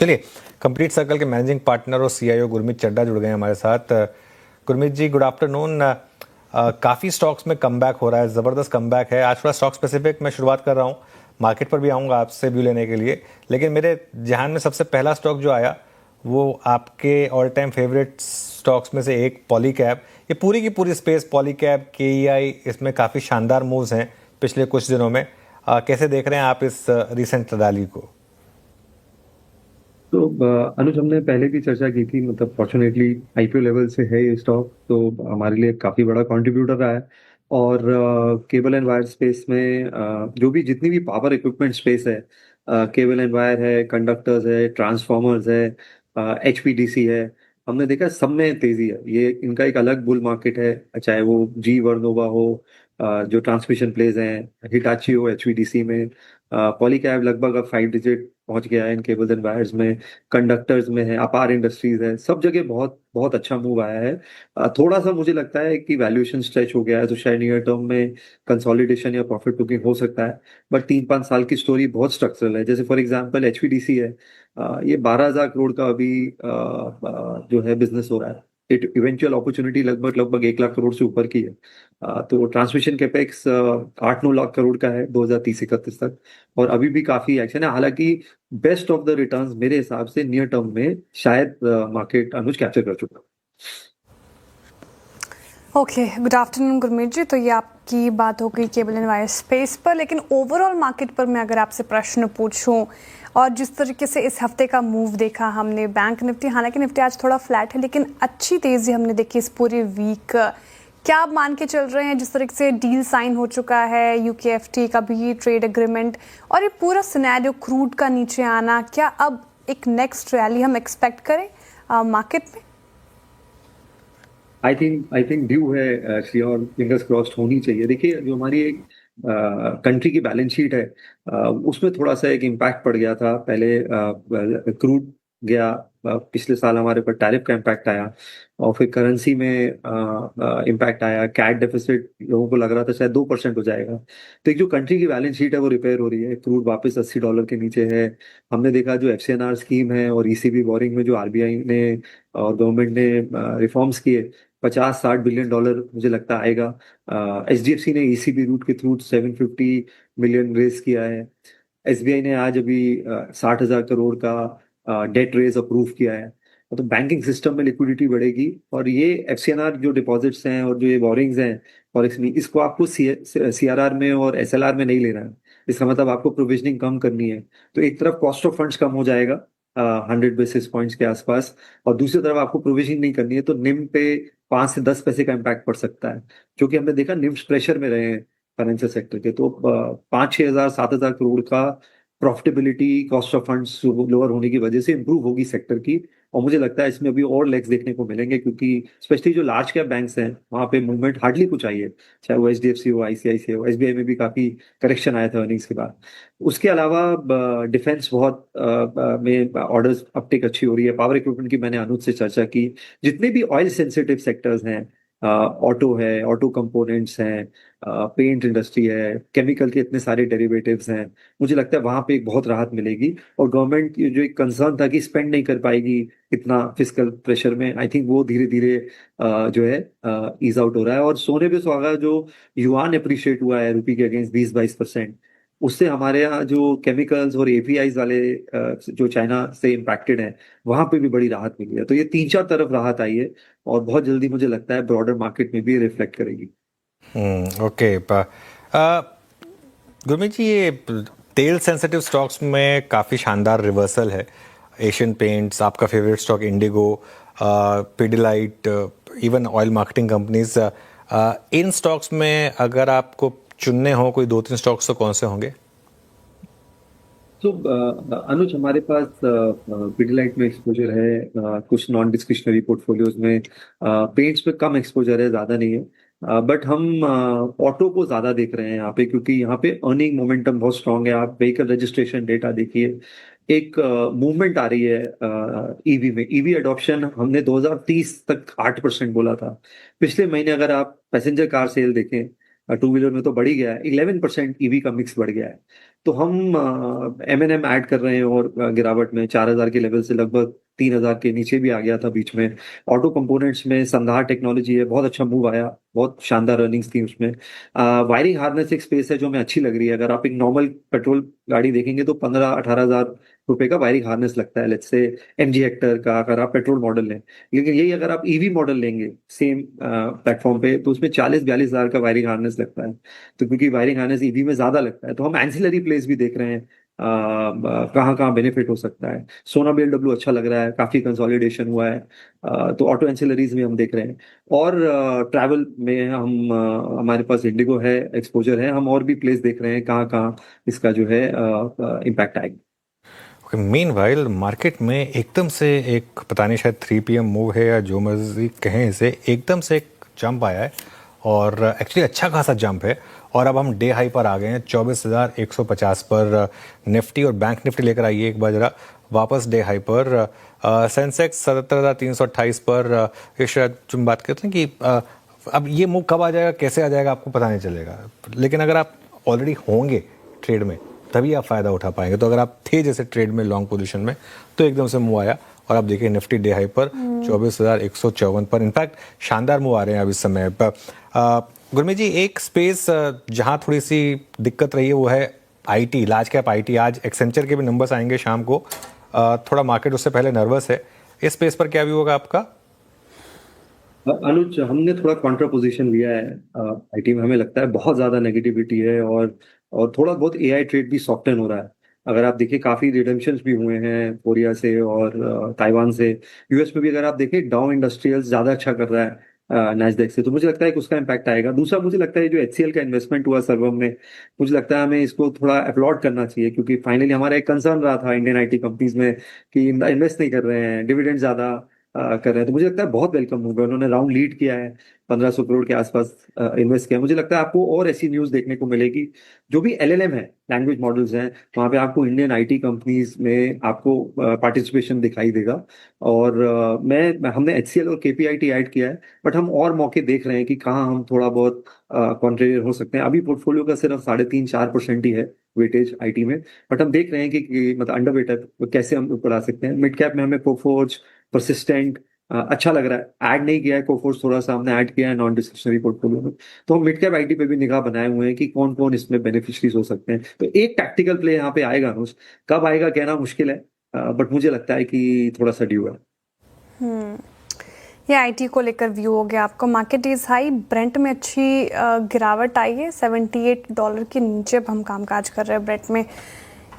चलिए, complete circle के managing partner और सीआईओ गुरमीत चड्ढा जुड़ गए हैं हमारे साथ। गुरमीत जी, गुड आफ्टरनून। काफ़ी स्टॉक्स में कमबैक हो रहा है, ज़बरदस्त कमबैक है। आज थोड़ा स्टॉक स्पेसिफिक मैं शुरुआत कर रहा हूँ, मार्केट पर भी आऊँगा आपसे व्यू लेने के लिए। लेकिन मेरे ध्यान में सबसे पहला स्टॉक जो आया वो आपके ऑल टाइम फेवरेट स्टॉक्स में से एक पॉलीकैब। ये पूरी की पूरी स्पेस पॉलीकैब केईआई, इसमें काफ़ी शानदार मूव्स हैं पिछले कुछ दिनों में। कैसे देख रहे हैं आप इस रिसेंट रैली को? तो अनुज, हमने पहले भी चर्चा की थी। मतलब फॉर्चुनेटली आईपीओ लेवल से है ये स्टॉक, तो हमारे लिए काफी बड़ा कंट्रीब्यूटर रहा है। और केबल एंड वायर स्पेस में जो भी जितनी भी पावर इक्विपमेंट स्पेस है, केबल एंड वायर है, कंडक्टर्स है, ट्रांसफॉर्मर्स है, एचपीडीसी है, हमने देखा सब में तेजी है। ये इनका एक अलग बुल मार्केट है, चाहे वो जी वर्नोवा हो, जो ट्रांसमिशन प्लेज हैं, हिटाची हो एचवीडीसी में। पॉलीकैब लगभग अब 5 डिजिट पहुंच गया है इन केबल्स एंड वायर्स में। कंडक्टर्स में है, अपार इंडस्ट्रीज है, सब जगह बहुत बहुत अच्छा मूव आया है। थोड़ा सा मुझे लगता है कि वैल्यूएशन स्ट्रेच हो गया है, तो शायद नियर टर्म में कंसोलिडेशन या प्रॉफिट बुकिंग हो सकता है। बट 3-5 साल की स्टोरी बहुत स्ट्रक्चरल है। जैसे फॉर एग्जांपल एचवीडीसी है, ये 12,000 करोड़ का अभी जो है बिजनेस हो रहा है। इवेंचुअल अपॉर्चुनिटी लगभग लगभग 1 लाख करोड़ से ऊपर की है। तो ट्रांसमिशन कैपेक्स 8-9 लाख करोड़ का है 2030-31 तक। और अभी भी काफी एक्शन है। हालांकि बेस्ट ऑफ द रिटर्न्स मेरे हिसाब से नियर टर्म में शायद मार्केट अनुज कैप्चर कर चुका है। ओके, गुड आफ्टरनून गुरमीत जी। तो ये आपकी बात हो गई केबल एंड वायर स्पेस पर, लेकिन ओवरऑल मार्केट पर मैं अगर आपसे प्रश्न पूछूं, और जिस तरीके से इस हफ्ते का मूव देखा हमने, बैंक निफ्टी, हालांकि निफ्टी आज थोड़ा फ्लैट है लेकिन अच्छी तेज़ी हमने देखी इस पूरे वीक। क्या आप मान के चल रहे हैं जिस तरीके से डील साइन हो चुका है, यूकेएफटी का भी ट्रेड एग्रीमेंट और ये पूरा सिनेरियो क्रूड का नीचे आना, क्या अब एक नेक्स्ट रैली हम एक्सपेक्ट करें मार्केट में? आई थिंक ड्यू है श्रेया, और फिंगर्स क्रॉस्ड होनी चाहिए। देखिए, जो हमारी एक कंट्री की बैलेंस शीट है, उसमें थोड़ा सा एक इम्पैक्ट पड़ गया था। पहले क्रूड गया, पिछले साल हमारे ऊपर टैरिफ का इम्पैक्ट आया, और फिर करेंसी में इम्पैक्ट आया। कैट डेफिसिट लोगों को लग रहा था शायद 2% हो जाएगा। तो एक जो कंट्री की बैलेंस शीट है वो रिपेयर हो रही है, क्रूड वापस $80 के नीचे है। हमने देखा जो एफसीएनआर स्कीम है और ईसीबी बोरिंग में जो आरबीआई ने और गवर्नमेंट ने रिफॉर्म्स किए, 50-60 बिलियन डॉलर मुझे लगता आएगा। एचडीएफसी ने ईसीबी रूट के थ्रू 750 मिलियन रेज किया है। एसबीआई ने आज अभी 60,000 करोड़ का डेट रेज अप्रूव किया है। तो बैंकिंग सिस्टम में लिक्विडिटी बढ़ेगी, और ये एफसीएनआर जो डिपॉजिट्स हैं और जो ये बोरिंग्स हैं फॉरेक्स में, इसको आपको सीआरआर में और एसएलआर में नहीं लेना है। इसका मतलब आपको प्रोविजनिंग कम करनी है। तो एक तरफ कॉस्ट ऑफ फंड्स कम हो जाएगा 100 बेसिस पॉइंट्स के आसपास, और दूसरी तरफ आपको प्रोविजनिंग नहीं करनी है, तो निम पे 5 से 10 पैसे का इम्पैक्ट पड़ सकता है। क्योंकि हमने देखा निम्स प्रेशर में रहे हैं फाइनेंशियल सेक्टर के, तो 5-6 हज़ार 7 हज़ार करोड़ का profitability cost of funds lower होने की वजह से इंप्रूव होगी सेक्टर की। और मुझे लगता है इसमें अभी और लेग्स देखने को मिलेंगे, क्योंकि स्पेशली जो लार्ज कैप बैंक्स हैं वहां पे मूवमेंट हार्डली कुछ आई है। चाहे वो एचडीएफसी हो, आईसीआईसीआई हो, एसबीआई में भी काफी करेक्शन आया था अर्निंग्स के बाद। उसके अलावा डिफेंस बहुत में ऑर्डर्स अपटेक अच्छी हो रही है। पावर इक्विपमेंट की मैंने अनुज से चर्चा की। जितने भी ऑयल सेंसिटिव सेक्टर्स हैं, ऑटो है, ऑटो कंपोनेंट्स हैं, पेंट इंडस्ट्री है, केमिकल के इतने सारे डेरिवेटिव्स हैं, मुझे लगता है वहां पे एक बहुत राहत मिलेगी। और गवर्नमेंट की जो एक कंसर्न था कि स्पेंड नहीं कर पाएगी इतना फिजिकल प्रेशर में, आई थिंक वो धीरे धीरे जो है ईज आउट हो रहा है। और सोने पे सुहागा जो युआन अप्रिशिएट हुआ है रुपी के अगेंस्ट 20-22%, उससे हमारे यहाँ जो केमिकल्स और एपीआईज वाले जो चाइना से इम्पैक्टेड हैं, वहां पे भी बड़ी राहत मिली है। तो ये 3-4 तरफ राहत आई है, और बहुत जल्दी मुझे लगता है ब्रॉडर मार्केट में भी रिफ्लेक्ट करेगी। ओके। गुरमीत जी, ये तेल सेंसिटिव स्टॉक्स में काफ़ी शानदार रिवर्सल है। एशियन पेंट्स, आपका favourite stock Indigo, Pidilite, even oil marketing companies, इन स्टॉक्स में अगर आपको चुनने हो कोई 2-3 स्टॉक्स तो कौन से होंगे? तो अनुज, हमारे पास पिडिलाइट में एक्सपोजर है, कुछ नॉन डिस्क्रिशनरी पोर्टफोलियोज में। पेंट्स पे कम एक्सपोजर है, ज्यादा नहीं है। बट हम ऑटो को ज्यादा देख रहे हैं यहाँ पे, क्योंकि यहाँ पे अर्निंग मोमेंटम बहुत स्ट्रांग है। आप व्हीकल रजिस्ट्रेशन डेटा देखिए, एक मूवमेंट आ रही है ईवी में। ईवी अडॉप्शन हमने 2030 तक 8% बोला था। पिछले महीने अगर आप पैसेंजर कार सेल देखें, टू व्हीलर में तो बढ़ ही गया है, 11% ईवी का मिक्स बढ़ गया है। तो हम M&M ऐड कर रहे हैं और गिरावट में 4,000 के लेवल से लगभग 3,000 के नीचे भी आ गया था बीच में। ऑटो कंपोनेंट्स में संधार टेक्नोलॉजी है, बहुत अच्छा मूव आया, बहुत शानदार अर्निंग्स थी उसमें। वायरिंग हार्नेस एक स्पेस है जो हमें अच्छी लग रही है। अगर आप एक नॉर्मल पेट्रोल गाड़ी देखेंगे तो 15-18 हज़ार रुपए का वायरिंग हार्नेस लगता है, लेट्स से MG हेक्टर का, अगर आप पेट्रोल मॉडल लें। लेकिन यही अगर आप ईवी मॉडल लेंगे सेम प्लेटफॉर्म पे, तो उसमें 40-42 हज़ार का वायरिंग हार्नेस लगता है। तो क्योंकि वायरिंग हार्नेस ईवी में ज्यादा लगता है, तो हम एंसिलरी प्लेस भी देख रहे हैं कहाँ कहाँ बेनिफिट हो सकता है। सोना BMW अच्छा लग रहा है, काफी कंसोलिडेशन हुआ है। तो ऑटो एंसिलरीज में हम देख रहे हैं। और ट्रैवल में हम हमारे पास इंडिगो है, एक्सपोजर है, हम और भी प्लेस देख रहे हैं कहाँ कहाँ इसका जो है इम्पैक्ट आएगा। ओके, मीनवाइल मार्केट में एकदम से एक पता नहीं शायद 3 PM मूव है या जो मर्जी कहें इसे, एकदम से एक जंप आया है और एक्चुअली अच्छा खासा जंप है। और अब हम डे हाई पर आ गए हैं 24,150 पर निफ्टी और बैंक निफ्टी लेकर आइए एक बार जरा वापस डे हाई पर। सेंसेक्स 77,328 पर ये शायद तुम बात करते हैं कि अब ये मूव कब आ जाएगा कैसे आ जाएगा आपको पता नहीं चलेगा, लेकिन अगर आप ऑलरेडी होंगे ट्रेड में तभी आप फायदा उठा पाएंगे। तो अगर आप थे जैसे ट्रेड में लॉन्ग पोजीशन में तो एकदम से मूव आया और आप देखिए निफ्टी डे हाई पर 24,154 पर। इनफैक्ट शानदार मूव आ रहे हैं अब इस समय पर। गुरमीत जी, एक स्पेस जहां थोड़ी सी दिक्कत रही है वो है IT, लार्ज कैप IT। आज एक्सेंचर के भी नंबर्स आएंगे शाम को, थोड़ा मार्केट उससे पहले नर्वस है। इस स्पेस पर क्या व्यू होगा आपका? अनुज, हमने थोड़ा कॉन्ट्रा पोजीशन लिया है IT में। हमें लगता है बहुत ज्यादा नेगेटिविटी है और थोड़ा बहुत AI ट्रेड भी सॉफ्टन हो रहा है। अगर आप देखिए काफी रिडेम्पशंस भी हुए हैं कोरिया से और ताइवान से। US में भी अगर आप देखें डाउ इंडस्ट्रियल्स ज्यादा अच्छा कर रहा है नैस्डैक से, तो मुझे लगता है कि उसका इम्पैक्ट आएगा। दूसरा, मुझे लगता है जो HCL का इन्वेस्टमेंट हुआ सर्वम में, मुझे लगता है हमें इसको थोड़ा अपलॉड करना चाहिए, क्योंकि फाइनली हमारा एक कंसर्न रहा था इंडियन IT कंपनीज में कि इन्वेस्ट नहीं कर रहे हैं, डिविडेंड ज्यादा कर रहे हैं। तो मुझे लगता है बहुत वेलकम मूव है। उन्होंने राउंड लीड किया है, 1,500 करोड़ के आसपास इन्वेस्ट किया। मुझे लगता है आपको और ऐसी न्यूज देखने को मिलेगी। जो भी LLM है, लैंग्वेज मॉडल्स हैं, वहाँ पे आपको इंडियन IT कंपनीज में आपको पार्टिसिपेशन दिखाई देगा। और हमने HCL और KPIT ऐड किया है, बट हम और मौके देख रहे हैं कि कहाँ हम थोड़ा बहुत कॉन्ट्रेरियर हो सकते हैं। अभी पोर्टफोलियो का सिर्फ 3.5-4% ही है वेटेज IT में, बट हम देख रहे हैं कि मतलब अंडर वेटेड कैसे हम बढ़ा सकते हैं। मिड कैप में हमें कोफोर्ज, परसिस्टेंट अच्छा लग रहा है। ऐड नहीं किया है कोफोर्स, थोड़ा सा हमने ऐड किया है नॉन डिस्क्रिशनरी पोर्टफोलियो में। तो हम मिड कैप IT पे भी निगाह बनाए हुए हैं कि कौन कौन इसमें बेनिफिशरीज हो सकते हैं। तो एक टैक्टिकल प्ले यहाँ पे आएगा, कब आएगा कहना मुश्किल है, बट मुझे लगता है कि थोड़ा सा ड्यू है। ये IT को लेकर व्यू हो गया आपको। मार्केट इज हाई, ब्रेंट में अच्छी गिरावट आई है, $78 के नीचे अब हम कामकाज कर रहे हैं ब्रेंट में,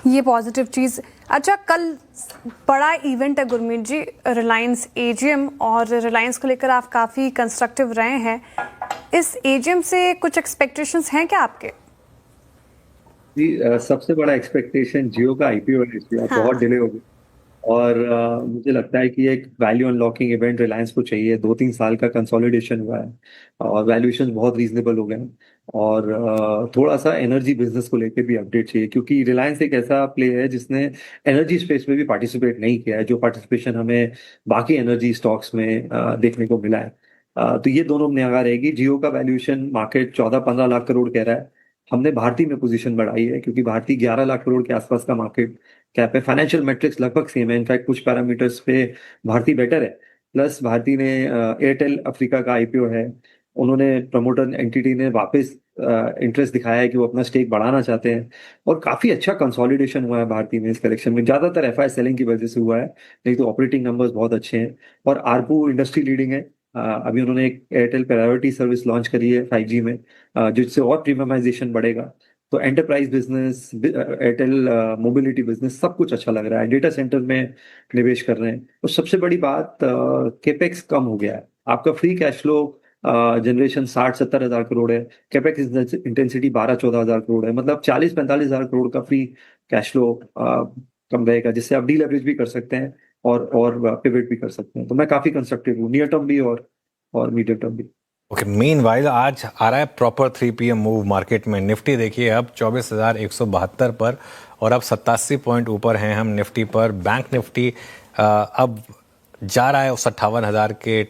ये पॉजिटिव चीज़। अच्छा, कल बड़ा इवेंट है गुरमीत जी, रिलायंस AGM, और रिलायंस को लेकर आप काफ़ी कंस्ट्रक्टिव रहे हैं। इस AGM से कुछ एक्सपेक्टेशंस हैं क्या आपके? जी, सबसे बड़ा एक्सपेक्टेशन जियो का IPO है, इसलिए बहुत डिले हो गई। और मुझे लगता है कि एक वैल्यू अनलॉकिंग इवेंट रिलायंस को चाहिए। 2-3 साल का कंसोलिडेशन हुआ है और वैल्यूएशन बहुत रीजनेबल हो गए हैं। और थोड़ा सा एनर्जी बिजनेस को लेकर भी अपडेट चाहिए, क्योंकि रिलायंस एक ऐसा प्ले है जिसने एनर्जी स्पेस में भी पार्टिसिपेट नहीं किया है, जो पार्टिसिपेशन हमें बाकी एनर्जी स्टॉक्स में देखने को मिला है। तो ये दोनों निगाह रहेगी। जियो का वैल्यूएशन मार्केट 14-15 लाख करोड़ कह रहा है। हमने भारती में पोजीशन बढ़ाई है, क्योंकि भारती 11 लाख करोड़ के आसपास का मार्केट कैप है। फाइनेंशियल मैट्रिक्स लगभग सेम है, इनफैक्ट कुछ पैरामीटर्स पे भारती बेटर है। प्लस भारती ने एयरटेल अफ्रीका का IPO है, उन्होंने प्रमोटर एंटिटी ने वापस इंटरेस्ट दिखाया है कि वो अपना स्टेक बढ़ाना चाहते हैं। और काफी अच्छा कंसोलिडेशन हुआ है भारती में इस कलेक्शन में, ज्यादातर FI सेलिंग की वजह से हुआ है, नहीं तो ऑपरेटिंग नंबर्स बहुत अच्छे हैं। और ARPU इंडस्ट्री लीडिंग है। अभी उन्होंने एक एयरटेल प्रायोरिटी सर्विस लॉन्च करी है 5G में, जिससे और प्रीमियमाइजेशन बढ़ेगा। तो enterprise business, Airtel mobility business, सब कुछ अच्छा लग रहा है। डेटा सेंटर में निवेश कर रहे हैं। तो सबसे बड़ी बात, केपेक्स कम हो गया है। आपका फ्री कैश फ्लो जनरेशन 60-70 हजार करोड़ है, कैपेक्स इंटेंसिटी 12-14 हजार करोड़ है, मतलब 40-45 हजार करोड़ का फ्री कैश फ्लो कम रहेगा, जिससे आप डीलेवरेज भी कर सकते हैं और पिवट भी कर सकते हैं। तो मैं काफी कंस्ट्रक्टिव हूँ, नियर टर्म भी और मीडियम टर्म भी। ओके, मीनवाइल आज आ रहा है प्रॉपर 3 PM मूव मार्केट में। निफ्टी देखिए अब 24,172 पर और अब 87 पॉइंट ऊपर हैं हम निफ्टी पर। बैंक निफ्टी अब जा रहा है उस 58,000 के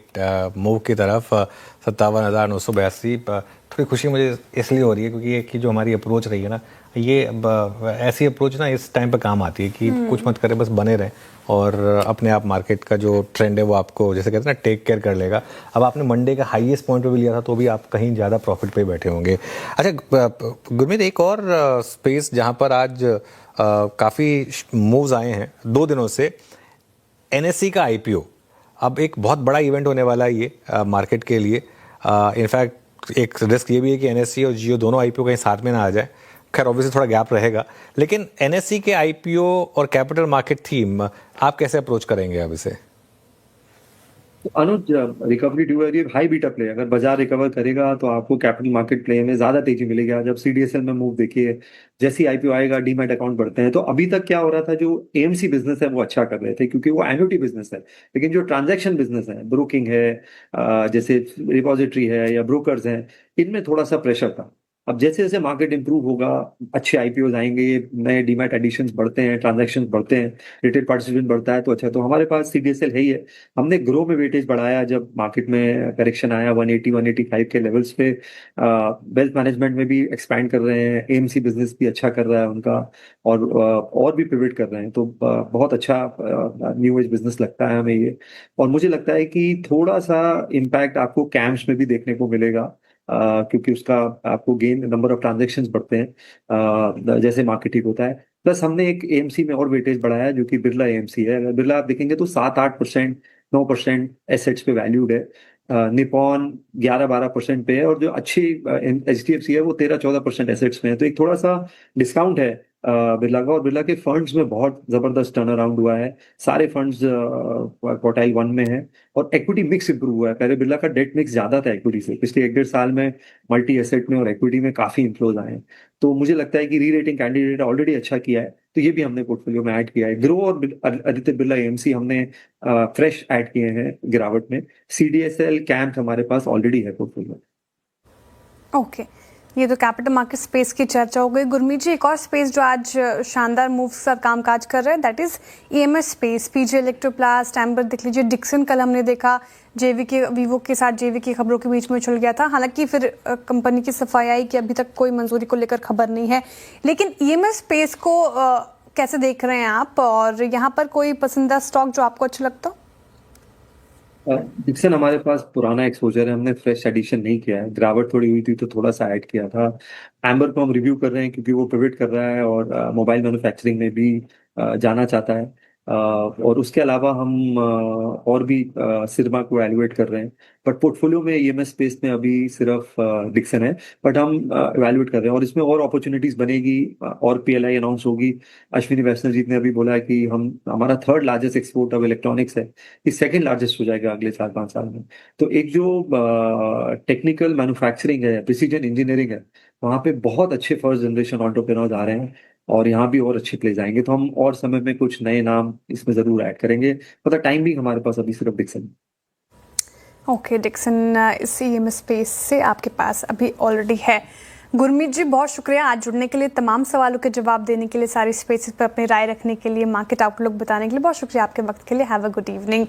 मूव की तरफ, 57,982। थोड़ी खुशी मुझे इसलिए हो रही है क्योंकि एक जो हमारी अप्रोच रही है ना, ये ऐसी अप्रोच ना इस टाइम पे काम आती है कि कुछ मत करें, बस बने रहें और अपने आप मार्केट का जो ट्रेंड है वो आपको, जैसे कहते हैं ना, टेक केयर कर लेगा। अब आपने मंडे का हाईएस्ट पॉइंट पे भी लिया था तो भी आप कहीं ज़्यादा प्रॉफिट पे बैठे होंगे। अच्छा गुरमीत, एक और स्पेस जहाँ पर आज काफ़ी मूव्स आए हैं 2 दिनों से, एनएससी का आईपीओ। अब एक बहुत बड़ा इवेंट होने वाला है ये मार्केट के लिए। इनफैक्ट एक रिस्क ये भी है कि एनएससी और जियो दोनों आईपीओ कहीं साथ में ना आ जाए। खैर ऑब्वियसली थोड़ा गैप रहेगा, लेकिन एनएससी के आईपीओ और कैपिटल मार्केट थीम आप कैसे अप्रोच करेंगे अब इसे? अनुज, रिकवरी ड्यू है, ये हाई बीटा प्ले। अगर बाजार रिकवर करेगा तो आपको कैपिटल मार्केट प्ले में ज्यादा तेजी मिलेगी। आज जब सीडीएसएल में मूव देखिए, जैसे ही आईपीओ आएगा डीमैट अकाउंट बढ़ते हैं। तो अभी तक क्या हो रहा था, जो एएमसी बिजनेस है वो अच्छा कर रहे थे क्योंकि वो एन्युटी बिजनेस है, लेकिन जो ट्रांजैक्शन बिजनेस है, ब्रोकिंग है, जैसे रिपॉजिटरी है या ब्रोकर्स हैं, इनमें थोड़ा सा प्रेशर था। अब जैसे जैसे मार्केट इंप्रूव होगा, अच्छे आईपीओ आएंगे, नए डीमैट एडिशंस बढ़ते हैं, ट्रांजैक्शन बढ़ते हैं, रिटेल पार्टिसिपेंट बढ़ता है, तो अच्छा। तो हमारे पास सीडीएसएल है ही है। हमने ग्रो में वेटेज बढ़ाया जब मार्केट में करेक्शन आया 180 185 के लेवल्स पे। वेल्थ मैनेजमेंट में भी एक्सपैंड कर रहे हैं, एएमसी बिजनेस भी अच्छा कर रहा है उनका, और भी पिवट कर रहे हैं। तो बहुत अच्छा न्यू एज बिजनेस लगता है हमें ये। और मुझे लगता है कि थोड़ा सा इम्पैक्ट आपको कैम्स में भी देखने को मिलेगा, क्योंकि उसका आपको गेन, नंबर ऑफ ट्रांजेक्शन्स बढ़ते हैं जैसे मार्केट ठीक होता है। प्लस हमने एक एएमसी में और वेटेज बढ़ाया है जो कि बिरला एएमसी है। अगर बिरला आप देखेंगे तो 7-8%, 9% एसेट्स पे वैल्यूड है। निपॉन 11-12% पे है, और जो अच्छी एचडीएफसी है वो 13-14% एसेट्स में है। तो एक थोड़ा सा डिस्काउंट है बिरला का। और बिरला के फंड्स में बहुत जबरदस्त टर्न अराउंड हुआ है। सारे फंड्स क्वार्टाइल 1 में है, और इक्विटी मिक्स इंप्रूव हुआ है। पहले बिरला का डेट मिक्स ज्यादा था इक्विटी से, पिछले 1-1.5 साल में मल्टी एसेट में और इक्विटी में काफी इन्फ्लोज आए हैं। तो मुझे लगता है कि री रेटिंग कैंडिडेट ऑलरेडी अच्छा किया है, तो ये भी हमने पोर्टफोलियो में ऐड किया है। ग्रो और आदित्य बिरला एएमसी हमने फ्रेश ऐड किए हैं गिरावट में। सीडीएसएल कैंप हमारे पास ऑलरेडी है पोर्टफोलियो। ओके, ये तो कैपिटल मार्केट स्पेस की चर्चा हो गई। गुरमीत जी, एक और स्पेस जो आज शानदार मूव के साथ कामकाज कर रहा है, that is EMS space. PG Electroplast, Amber देख लीजिए, डिक्सन कल हमने देखा जेवी के, वीवो के साथ जेवी की खबरों के बीच में चल गया था। हालांकि फिर कंपनी की सफाई आई कि अभी तक कोई मंजूरी को लेकर खबर नहीं है। लेकिन ईएमएस स्पेस को कैसे देख रहे हैं आप, और यहाँ पर कोई पसंदीदा स्टॉक जो आपको अच्छा लगता हो? डिक्सन हमारे पास पुराना एक्सपोजर है, हमने फ्रेश एडिशन नहीं किया है। गिरावट थोड़ी हुई थी तो थोड़ा सा ऐड किया था। एम्बर को हम रिव्यू कर रहे हैं क्योंकि वो पिवट कर रहा है और मोबाइल मैन्युफैक्चरिंग में भी जाना चाहता है। और उसके अलावा हम और भी सिरमा को एवेलुएट कर रहे हैं। बट पोर्टफोलियो में ईएमएस स्पेस में अभी सिर्फ डिक्सन है, बट हम एवेलुएट कर रहे हैं और इसमें और अपॉर्चुनिटीज बनेगी, और पीएलआई अनाउंस होगी। अश्विनी वैष्णवजीत ने अभी बोला है कि हमारा 3rd largest export of electronics है, ये 2nd लार्जेस्ट हो जाएगा अगले 4-5 साल में। तो एक जो टेक्निकल मैन्युफैक्चरिंग है, प्रिसीजन इंजीनियरिंग है, वहाँ पे बहुत अच्छे फर्स्ट जनरेशन एंटरप्रेन्योर्स आ रहे हैं, और यहाँ भी और अच्छे प्लेस आएंगे। तो हम और समय में कुछ नए नाम इसमें जरूर ऐड करेंगे। मतलब टाइम भी हमारे पास अभी सिर्फ डिक्सन। ओके, डिक्सन इस ईएमएस स्पेस से आपके पास अभी ऑलरेडी है। गुरमीत जी, बहुत शुक्रिया आज जुड़ने के लिए, तमाम सवालों के जवाब देने के लिए, सारी स्पेसेस पर अपनी राय रखने के लिए, मार्केट आउटलुक बताने के लिए बहुत शुक्रिया आपके वक्त के लिए। Have a good evening.